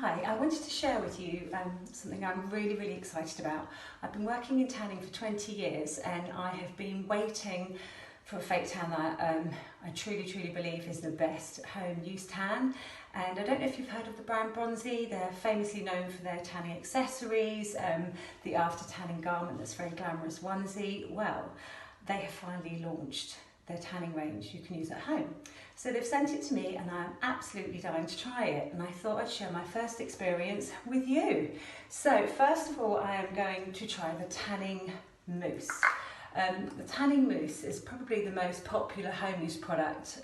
Hi, I wanted to share with you something I'm really excited about. I've been working in tanning for 20 years and I have been waiting for a fake tan that I truly believe is the best home use tan. And I don't know if you've heard of the brand Bronzy. They're famously known for their tanning accessories, the after tanning garment that's very glamorous onesie. Well, they have finally launched their tanning range you can use at home. So they've sent it to me and I'm absolutely dying to try it, and I thought I'd share my first experience with you. So first of all, I am going to try the tanning mousse. The tanning mousse is probably the most popular home use product,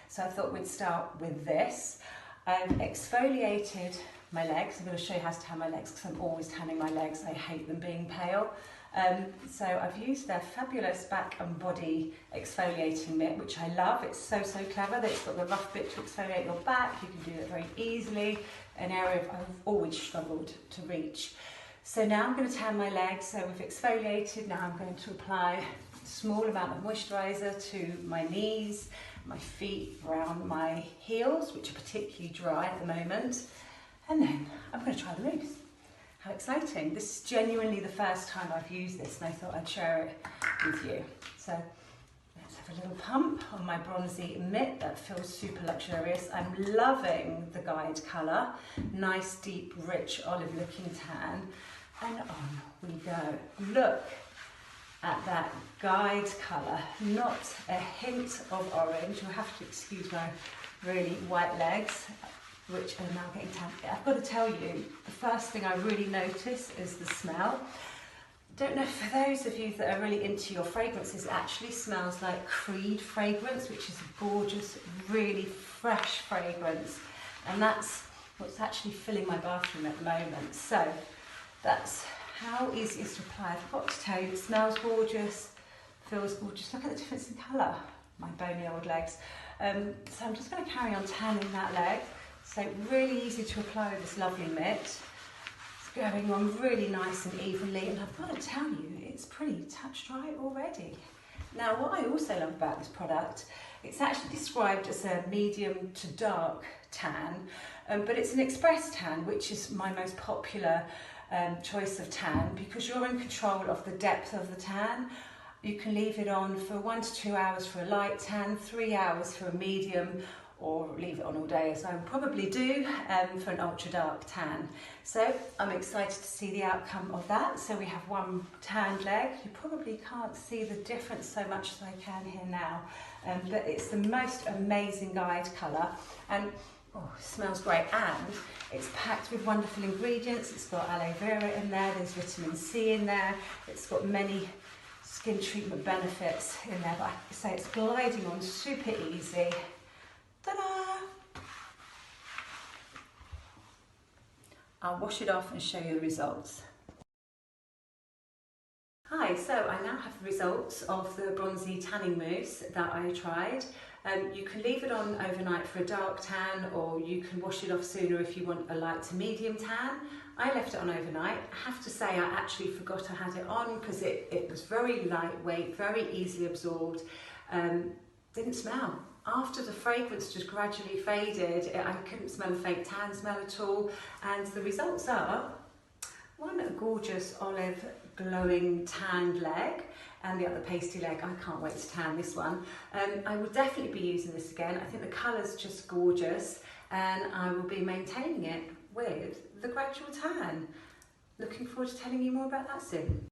so I thought we'd start with this. I've exfoliated my legs. I'm going to show you how to tan my legs because I'm always tanning my legs. I hate them being pale. So I've used their fabulous back and body exfoliating mitt, which I love. It's so clever that it's got the rough bit to exfoliate your back. You can do it very easily, an area I've always struggled to reach. So now I'm going to tan my legs. So we've exfoliated. Now I'm going to apply a small amount of moisturiser to my knees, my feet, around my heels, which are particularly dry at the moment. And then I'm going to try the mousse. How exciting. This is genuinely the first time I've used this and I thought I'd share it with you. So let's have a little pump on my bronzy mitt. That feels super luxurious. I'm loving the guide colour. Nice, deep, rich, olive looking tan. And on we go. Look at that guide colour. Not a hint of orange. You'll have to excuse my really white legs, which are now getting tan. I've got to tell you, the first thing I really notice is the smell. Don't know, for those of you that are really into your fragrances, it actually smells like Creed fragrance, which is a gorgeous, really fresh fragrance. And that's what's actually filling my bathroom at the moment. So that's how easy it is to apply. I've got to tell you, it smells gorgeous, feels gorgeous. Look at the difference in colour, my bony old legs. So I'm just going to carry on tanning that leg. So really easy to apply with this lovely mitt. It's going on really nice and evenly, and I've got to tell you, it's pretty touch dry already. Now, what I also love about this product, it's actually described as a medium to dark tan, but it's an express tan, which is my most popular choice of tan because you're in control of the depth of the tan. You can leave it on for 1 to 2 hours for a light tan, 3 hours for a medium, or leave it on all day, as I would probably do for an ultra dark tan. So I'm excited to see the outcome of that. So we have one tanned leg. You probably can't see the difference so much as I can here now, but it's the most amazing guide colour, and oh, it smells great, and it's packed with wonderful ingredients. It's got aloe vera in there, there's vitamin C in there, it's got many skin treatment benefits in there, but I say it's gliding on super easy. Ta-da! I'll wash it off and show you the results. Hi, so I now have the results of the bronzy tanning mousse that I tried. You can leave it on overnight for a dark tan, or you can wash it off sooner if you want a light to medium tan. I left it on overnight. I have to say I actually forgot I had it on because it was very lightweight, very easily absorbed, didn't smell. After the fragrance just gradually faded, I couldn't smell a fake tan smell at all, and the results are one gorgeous olive glowing tanned leg and the other pasty leg. I can't wait to tan this one. I will definitely be using this again. I think the colour's just gorgeous, and I will be maintaining it with the gradual tan. Looking forward to telling you more about that soon.